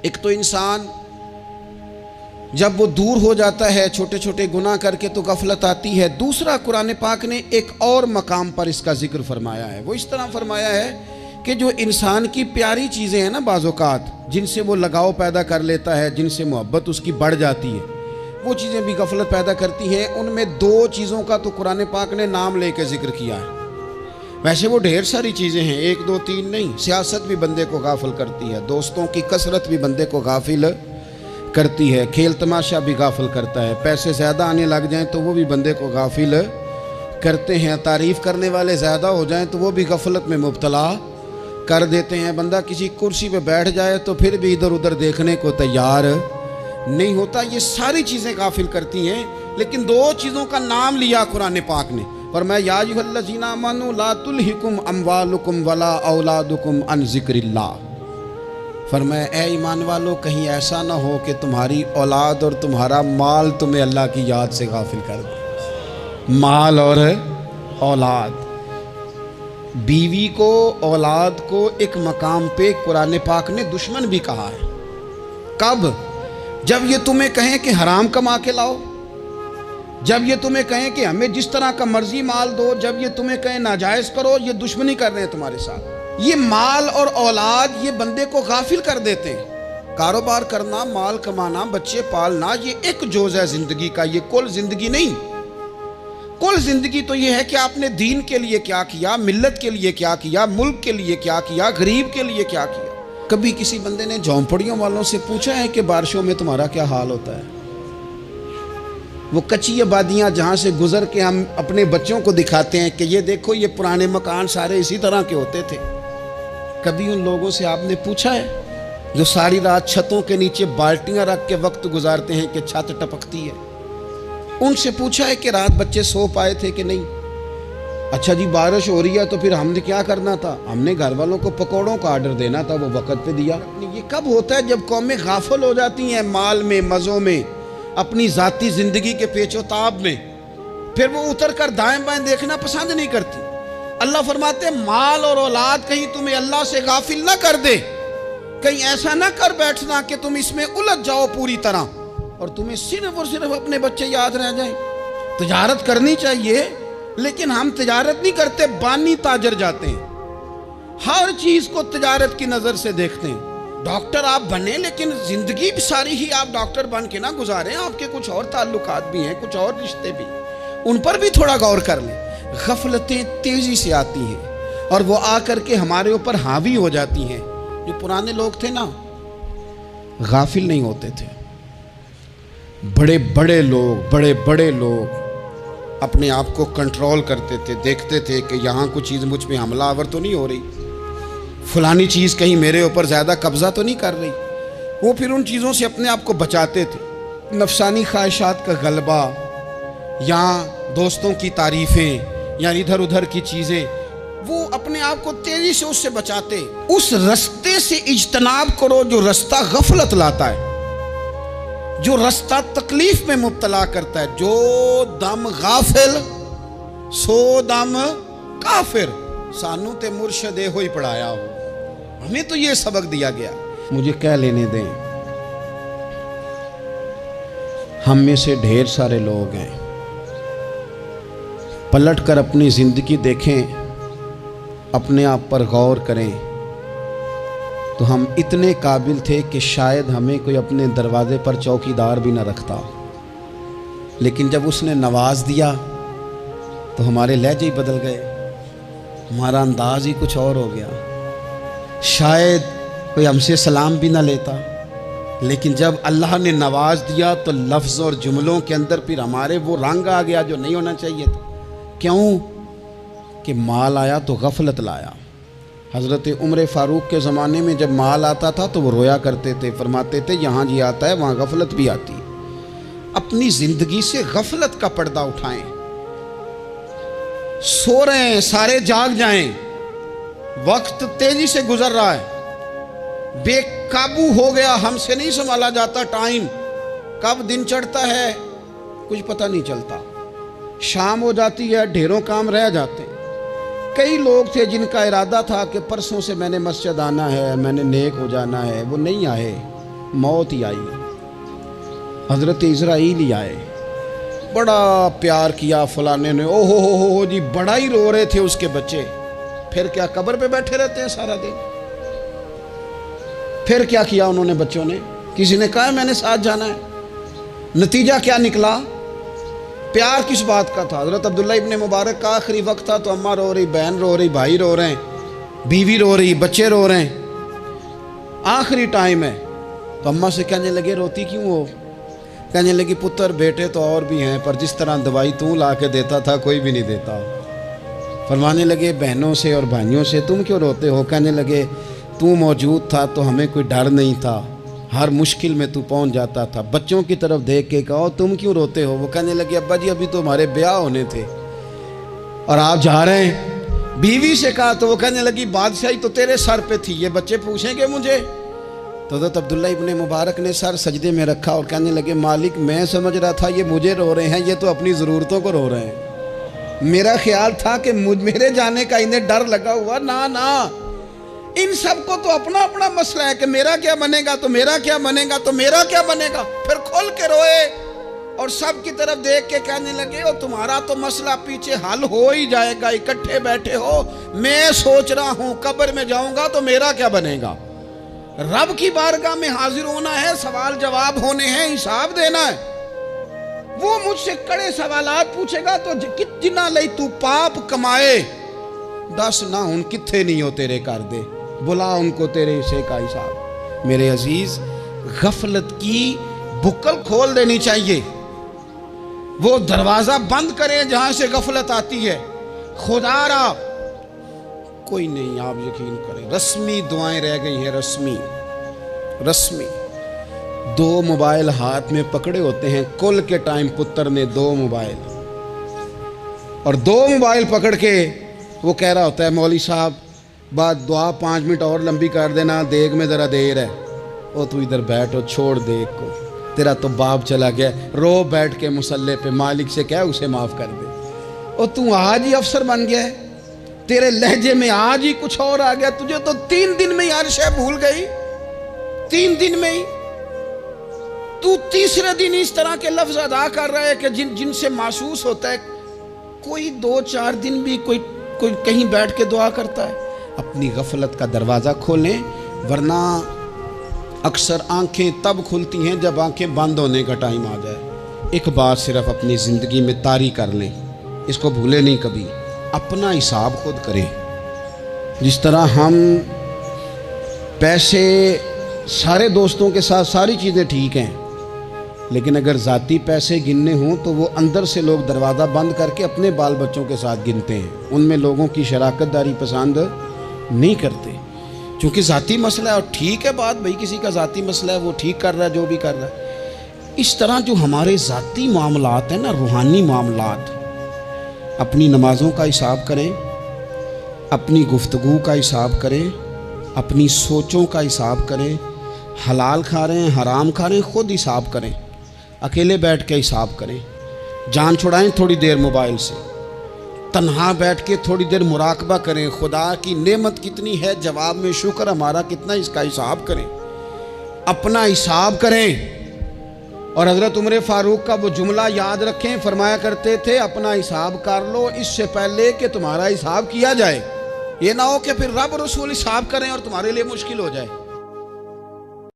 ایک تو انسان جب وہ دور ہو جاتا ہے چھوٹے چھوٹے گناہ کر کے تو غفلت آتی ہے۔ دوسرا، قرآن پاک نے ایک اور مقام پر اس کا ذکر فرمایا ہے۔ وہ اس طرح فرمایا ہے کہ جو انسان کی پیاری چیزیں ہیں نا بعض اوقات، جن سے وہ لگاؤ پیدا کر لیتا ہے، جن سے محبت اس کی بڑھ جاتی ہے، وہ چیزیں بھی غفلت پیدا کرتی ہیں۔ ان میں دو چیزوں کا تو قرآن پاک نے نام لے کے ذکر کیا ہے۔ ویسے وہ ڈھیر ساری چیزیں ہیں، ایک دو تین نہیں۔ سیاست بھی بندے کو غافل کرتی ہے، دوستوں کی کثرت بھی بندے کو غافل کرتی ہے، کھیل تماشا بھی غافل کرتا ہے، پیسے زیادہ آنے لگ جائیں تو وہ بھی بندے کو غافل کرتے ہیں، تعریف کرنے والے زیادہ ہو جائیں تو وہ بھی غفلت میں مبتلا کر دیتے ہیں۔ بندہ کسی کرسی پہ بیٹھ جائے تو پھر بھی ادھر ادھر دیکھنے کو تیار نہیں ہوتا۔ یہ ساری چیزیں غافل کرتی ہیں، لیکن دو چیزوں کا نام لیا قرآن پاک نے، فرمایا یا ایھا الذین آمنوا لا تلھکم اموالکم ولا اولادکم عن ذکر اللہ۔ فرمایا اے ایمان والو، کہیں ایسا نہ ہو کہ تمہاری اولاد اور تمہارا مال تمہیں اللہ کی یاد سے غافل کر دے۔ مال اور اولاد، بیوی کو، اولاد کو ایک مقام پہ قرآن پاک نے دشمن بھی کہا ہے۔ کب؟ جب یہ تمہیں کہیں کہ حرام کما کے لاؤ، جب یہ تمہیں کہیں کہ ہمیں جس طرح کا مرضی مال دو، جب یہ تمہیں کہیں ناجائز کرو، یہ دشمنی کر رہے ہیں تمہارے ساتھ۔ یہ مال اور اولاد یہ بندے کو غافل کر دیتے ہیں۔ کاروبار کرنا، مال کمانا، بچے پالنا، یہ ایک جز ہے زندگی کا، یہ کل زندگی نہیں۔ کل زندگی تو یہ ہے کہ آپ نے دین کے لیے کیا کیا، ملت کے لیے کیا کیا، ملک کے لیے کیا کیا، غریب کے لیے کیا کیا۔ کبھی کسی بندے نے جھونپڑیوں والوں سے پوچھا ہے کہ بارشوں میں تمہارا کیا حال ہوتا ہے؟ وہ کچی آبادیاں جہاں سے گزر کے ہم اپنے بچوں کو دکھاتے ہیں کہ یہ دیکھو یہ پرانے مکان سارے اسی طرح کے ہوتے تھے۔ کبھی ان لوگوں سے آپ نے پوچھا ہے جو ساری رات چھتوں کے نیچے بالٹیاں رکھ کے وقت گزارتے ہیں کہ چھت ٹپکتی ہے؟ ان سے پوچھا ہے کہ رات بچے سو پائے تھے کہ نہیں؟ اچھا جی بارش ہو رہی ہے تو پھر ہم نے کیا کرنا تھا؟ ہم نے گھر والوں کو پکوڑوں کا آرڈر دینا تھا، وہ وقت پہ دیا۔ یہ کب ہوتا ہے؟ جب قومیں غافل ہو جاتی ہیں مال میں، مزوں میں، اپنی ذاتی زندگی کے پیچ و تاب میں، پھر وہ اتر کر دائیں بائیں دیکھنا پسند نہیں کرتی۔ اللہ فرماتے ہیں مال اور اولاد کہیں تمہیں اللہ سے غافل نہ کر دے، کہیں ایسا نہ کر بیٹھنا کہ تم اس میں الجھ جاؤ پوری طرح اور تمہیں صرف اور صرف اپنے بچے یاد رہ جائیں۔ تجارت کرنی چاہیے، لیکن ہم تجارت نہیں کرتے، بانی تاجر جاتے ہیں، ہر چیز کو تجارت کی نظر سے دیکھتے ہیں۔ ڈاکٹر آپ بنے، لیکن زندگی ساری ہی آپ ڈاکٹر بن کے نہ گزاریں، آپ کے کچھ اور تعلقات بھی ہیں، کچھ اور رشتے بھی، ان پر بھی تھوڑا غور کر لیں۔ غفلتیں تیزی سے آتی ہیں اور وہ آ کر کے ہمارے اوپر حاوی ہو جاتی ہیں۔ جو پرانے لوگ تھے نا، غافل نہیں ہوتے تھے۔ بڑے بڑے لوگ اپنے آپ کو کنٹرول کرتے تھے، دیکھتے تھے کہ یہاں کوئی چیز مجھ پہ حملہ آور تو نہیں ہو رہی، فلانی چیز کہیں میرے اوپر زیادہ قبضہ تو نہیں کر رہی۔ وہ پھر ان چیزوں سے اپنے آپ کو بچاتے تھے۔ نفسانی خواہشات کا غلبہ یا دوستوں کی تعریفیں یا ادھر ادھر کی چیزیں، وہ اپنے آپ کو تیزی سے اس سے بچاتے۔ اس رستے سے اجتناب کرو جو رستہ غفلت لاتا ہے، جو رستہ تکلیف میں مبتلا کرتا ہے۔ جو دم غافل سو دم کافر، سانو تے مرشد ہوئی پڑھایا ہو، ہمیں تو یہ سبق دیا گیا۔ مجھے کہہ لینے دیں، ہم میں سے ڈھیر سارے لوگ ہیں، پلٹ کر اپنی زندگی دیکھیں، اپنے آپ پر غور کریں، تو ہم اتنے قابل تھے کہ شاید ہمیں کوئی اپنے دروازے پر چوکیدار بھی نہ رکھتا، لیکن جب اس نے نواز دیا تو ہمارے لہجے ہی بدل گئے، ہمارا انداز ہی کچھ اور ہو گیا۔ شاید کوئی ہم سے سلام بھی نہ لیتا، لیکن جب اللہ نے نواز دیا تو لفظ اور جملوں کے اندر پھر ہمارے وہ رنگ آ گیا جو نہیں ہونا چاہیے تھا۔ کیوں؟ کہ مال آیا تو غفلت لایا۔ حضرت عمر فاروق کے زمانے میں جب مال آتا تھا تو وہ رویا کرتے تھے، فرماتے تھے یہاں جی آتا ہے وہاں غفلت بھی آتی ہے۔ اپنی زندگی سے غفلت کا پردہ اٹھائیں۔ سو رہے ہیں، سارے جاگ جائیں، وقت تیزی سے گزر رہا ہے، بے قابو ہو گیا، ہم سے نہیں سنبھالا جاتا ٹائم، کب دن چڑھتا ہے کچھ پتہ نہیں چلتا، شام ہو جاتی ہے، ڈھیروں کام رہ جاتے ہیں۔ کئی لوگ تھے جن کا ارادہ تھا کہ پرسوں سے میں نے مسجد آنا ہے، میں نے نیک ہو جانا ہے، وہ نہیں آئے، موت ہی آئی، حضرت اسرائیل ہی آئے، بڑا پیار کیا فلانے نے، او ہو جی، بڑا ہی رو رہے تھے اس کے بچے۔ پھر کیا قبر پہ بیٹھے رہتے ہیں سارا دن؟ پھر کیا کیا انہوں نے بچوں نے؟ کسی نے کہا میں نے ساتھ جانا ہے؟ نتیجہ کیا نکلا؟ پیار کس بات کا تھا؟ حضرت عبداللہ ابن مبارک کا آخری وقت تھا تو اماں رو رہی، بہن رو رہی، بھائی رو رہے ہیں، بیوی رو رہی، بچے رو رہے ہیں، آخری ٹائم ہے تو اماں سے کہنے لگے روتی کیوں ہو؟ کہنے لگی پتر بیٹے تو اور بھی ہیں پر جس طرح دوائی تو لا کے دیتا تھا کوئی بھی نہیں دیتا۔ فرمانے لگے بہنوں سے اور بھائیوں سے تم کیوں روتے ہو؟ کہنے لگے تو موجود تھا تو ہمیں کوئی ڈر نہیں تھا، ہر مشکل میں تو پہنچ جاتا تھا۔ بچوں کی طرف دیکھ کے کہو تم کیوں روتے ہو؟ وہ کہنے لگے ابا جی ابھی تو ہمارے بیاہ ہونے تھے اور آپ جا رہے ہیں۔ بیوی سے کہا تو وہ کہنے لگی بادشاہی تو تیرے سر پہ تھی، یہ بچے پوچھیں گے مجھے؟ تو حضرت عبداللہ ابن مبارک نے سر سجدے میں رکھا اور کہنے لگے مالک میں سمجھ رہا تھا یہ مجھے رو رہے ہیں، یہ تو اپنی ضرورتوں کو رو رہے ہیں، میرا خیال تھا کہ میرے جانے کا انہیں ڈر لگا ہوا۔ نا ان سب کو تو اپنا اپنا مسئلہ ہے کہ میرا کیا بنے گا تو میرا کیا بنے گا تو میرا کیا بنے گا۔ پھر کھول کے روئے اور سب کی طرف دیکھ کے کہنے لگے اور تمہارا تو مسئلہ پیچھے حل ہو ہی جائے گا، اکٹھے بیٹھے ہو، میں سوچ رہا ہوں قبر میں جاؤں گا تو میرا کیا بنے گا۔ رب کی بارگاہ میں حاضر ہونا ہے، سوال جواب ہونے ہیں، حساب دینا ہے۔ وہ مجھ سے کڑے سوالات پوچھے گا تو جتنا لئی تو پاپ کمائے دس نہ ان کتھے نہیں ہو تیرے کر دے، بلا ان کو تیرے حصے کا حساب۔ میرے عزیز غفلت کی بکل کھول دینی چاہیے، وہ دروازہ بند کریں جہاں سے غفلت آتی ہے۔ خدا را کوئی نہیں، آپ یقین کریں رسمی دعائیں رہ گئی ہیں، رسمی 2 موبائل ہاتھ میں پکڑے ہوتے ہیں، کل کے ٹائم پتر نے 2 موبائل اور 2 موبائل پکڑ کے وہ کہہ رہا ہوتا ہے مولوی صاحب بات دعا 5 منٹ اور لمبی کر دینا، دیگ میں ذرا دیر ہے۔ او تو ادھر بیٹھو، چھوڑ دیگ کو، تیرا تو باپ چلا گیا، رو بیٹھ کے مصلے پہ، مالک سے کہہ اسے معاف کر دے۔ او تو آج ہی افسر بن گیا ہے، تیرے لہجے میں آج ہی کچھ اور آ گیا، تجھے تو 3 دن میں ہر شے بھول گئی، 3 دن میں ہی تو تیسرے دن اس طرح کے لفظ ادا کر رہا ہے کہ جن سے محسوس ہوتا ہے کوئی 2-4 دن بھی کوئی کہیں بیٹھ کے دعا کرتا ہے۔ اپنی غفلت کا دروازہ کھولیں، ورنہ اکثر آنکھیں تب کھلتی ہیں جب آنکھیں بند ہونے کا ٹائم آ جائے۔ ایک بات صرف اپنی زندگی میں طاری کر لیں، اس کو بھولے نہیں کبھی، اپنا حساب خود کریں۔ جس طرح ہم پیسے سارے دوستوں کے ساتھ ساری چیزیں ٹھیک ہیں، لیکن اگر ذاتی پیسے گننے ہوں تو وہ اندر سے لوگ دروازہ بند کر کے اپنے بال بچوں کے ساتھ گنتے ہیں، ان میں لوگوں کی شراکت داری پسند نہیں کرتے، چونکہ ذاتی مسئلہ ہے۔ اور ٹھیک ہے بات بھائی، کسی کا ذاتی مسئلہ ہے، وہ ٹھیک کر رہا ہے جو بھی کر رہا ہے۔ اس طرح جو ہمارے ذاتی معاملات ہیں نا، روحانی معاملات، اپنی نمازوں کا حساب کریں، اپنی گفتگو کا حساب کریں، اپنی سوچوں کا حساب کریں، حلال کھا رہے ہیں حرام کھا رہے ہیں خود حساب کریں، اکیلے بیٹھ کے حساب کریں، جان چھڑائیں تھوڑی دیر موبائل سے، تنہا بیٹھ کے تھوڑی دیر مراقبہ کریں، خدا کی نعمت کتنی ہے، جواب میں شکر ہمارا کتنا، اس کا حساب کریں، اپنا حساب کریں۔ اور حضرت عمر فاروق کا وہ جملہ یاد رکھیں، فرمایا کرتے تھے اپنا حساب کر لو اس سے پہلے کہ تمہارا حساب کیا جائے، یہ نہ ہو کہ پھر رب رسول حساب کریں اور تمہارے لیے مشکل ہو جائے۔